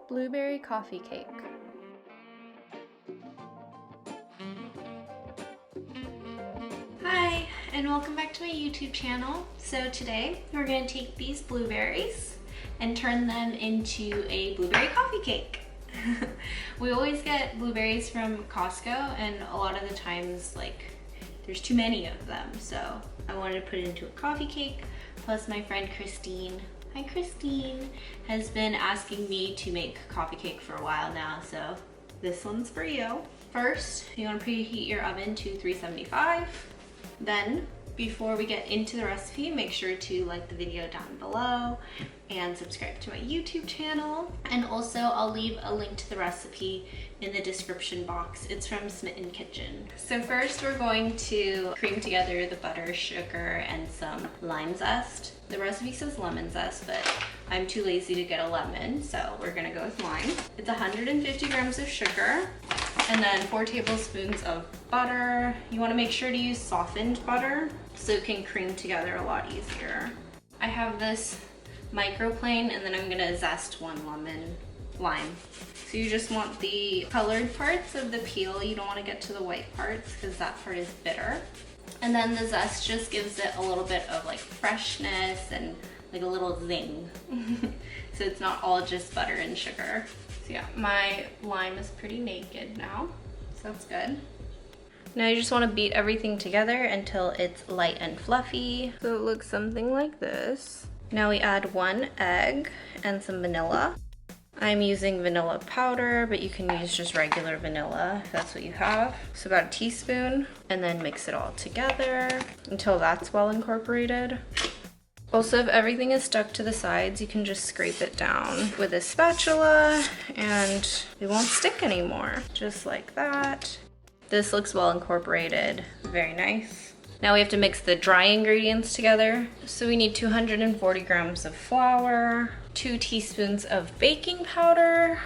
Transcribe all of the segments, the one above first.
Blueberry coffee cake. Hi, and welcome back to my YouTube channel. So today we're going to take these blueberries and turn them into a blueberry coffee cake. We always get blueberries from Costco, and a lot of the times there's too many of them, so I wanted to put it into a coffee cake. Plus my friend Christine, hi Christine, has been asking me to make coffee cake for a while now, so this one's for you. First, you want to preheat your oven to 375. Then, before we get into the recipe, make sure to like the video down below and subscribe to my YouTube channel. And also, I'll leave a link to the recipe in the description box. It's from Smitten Kitchen. So first, we're going to cream together the butter, sugar, and some lime zest. The recipe says lemon zest, but I'm too lazy to get a lemon, so we're gonna go with lime. It's 150 grams of sugar, and then 4 tablespoons of butter. You want to make sure to use softened butter so it can cream together a lot easier. I have this microplane, and then I'm gonna zest 1 lime. So you just want the colored parts of the peel. You don't want to get to the white parts because that part is bitter. And then the zest just gives it a little bit of freshness and a little zing. So it's not all just butter and sugar. So yeah, my lime is pretty naked now, so that's good. Now you just want to beat everything together until it's light and fluffy. So it looks something like this. Now we add 1 egg and some vanilla. I'm using vanilla powder, but you can use just regular vanilla if that's what you have. So about a teaspoon, and then mix it all together until that's well incorporated. Also, if everything is stuck to the sides, you can just scrape it down with a spatula and it won't stick anymore. Just like that. This looks well incorporated, very nice. Now we have to mix the dry ingredients together. So we need 240 grams of flour, 2 teaspoons of baking powder,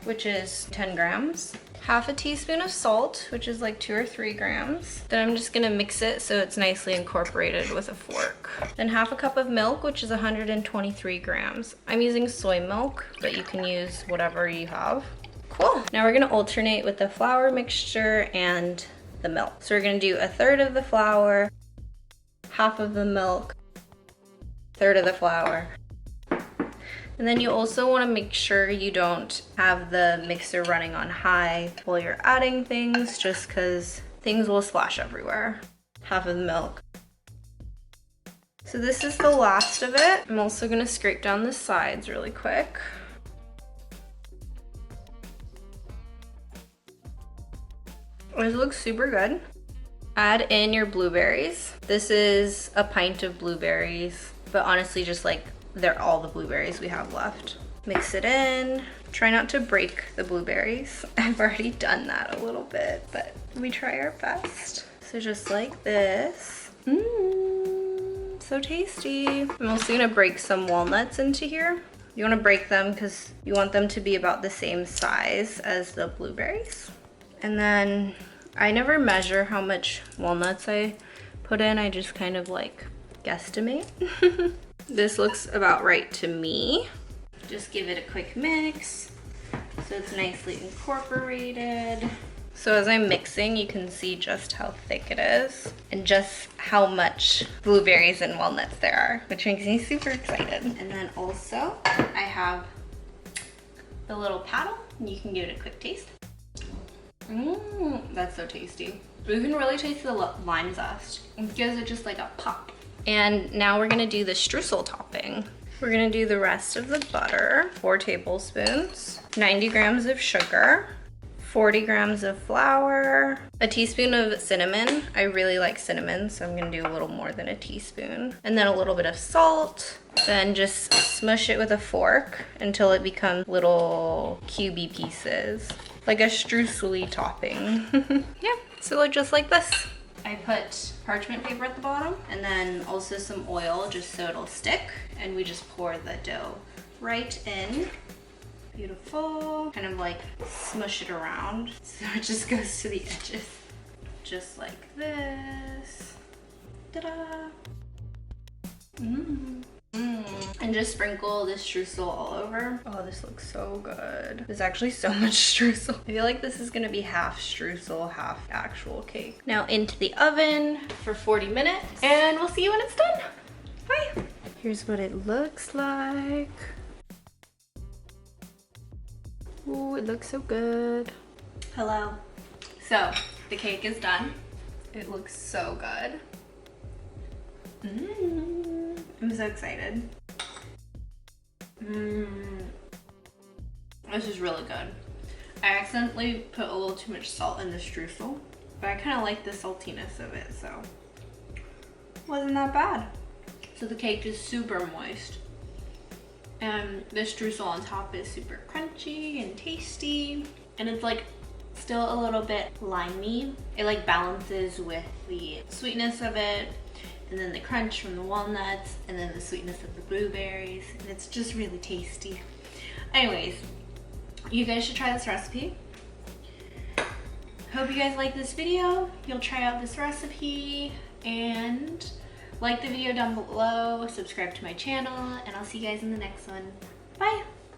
which is 10 grams. Half a teaspoon of salt, which is 2 or 3 grams. Then I'm just gonna mix it so it's nicely incorporated with a fork. Then half a cup of milk, which is 123 grams. I'm using soy milk, but you can use whatever you have. Cool. Now we're gonna alternate with the flour mixture and the milk. So we're gonna do 1/3 of the flour, half of the milk, 1/3 of the flour. And then you also want to make sure you don't have the mixer running on high while you're adding things, just because things will splash everywhere. Half of the milk. So this is the last of it. I'm also going to scrape down the sides really quick. This looks super good. Add in your blueberries. This is a pint of blueberries, but honestly just they're all the blueberries we have left. Mix it in. Try not to break the blueberries. I've already done that a little bit, but we try our best. So just like this. So tasty. I'm also gonna break some walnuts into here. You wanna break them because you want them to be about the same size as the blueberries. And then I never measure how much walnuts I put in. I just kind of guesstimate. This looks about right to me. Just give it a quick mix so it's nicely incorporated. So as I'm mixing, you can see just how thick it is and just how much blueberries and walnuts there are, which makes me super excited. And then also I have the little paddle, and you can give it a quick taste. That's so tasty. You can really taste the lime zest. It gives it just a pop. And now we're gonna do the streusel topping. We're gonna do the rest of the butter, 4 tablespoons, 90 grams of sugar, 40 grams of flour, a teaspoon of cinnamon. I really like cinnamon, so I'm gonna do a little more than a teaspoon. And then a little bit of salt. Then just smush it with a fork until it becomes little cubey pieces, like a streusel-y topping. Yeah, so look just like this. I put parchment paper at the bottom and then also some oil just so it'll stick, and we just pour the dough right in. Beautiful. Kind of smush it around so it just goes to the edges. Just like this. Ta-da! And just sprinkle this streusel all over. Oh, this looks so good. There's actually so much streusel. I feel like this is gonna be half streusel, half actual cake. Now into the oven for 40 minutes and we'll see you when it's done. Bye. Here's what it looks like. Ooh, it looks so good. Hello. So the cake is done. It looks so good. I'm so excited. This is really good. I accidentally put a little too much salt in the streusel, but I kind of like the saltiness of it, so wasn't that bad. So the cake is super moist, and the streusel on top is super crunchy and tasty, and it's like still a little bit limey. It like balances with the sweetness of it, and then the crunch from the walnuts, and then the sweetness of the blueberries, and it's just really tasty. Anyways, you guys should try this recipe. Hope you guys like this video. You'll try out this recipe, and like the video down below, subscribe to my channel, and I'll see you guys in the next one. Bye!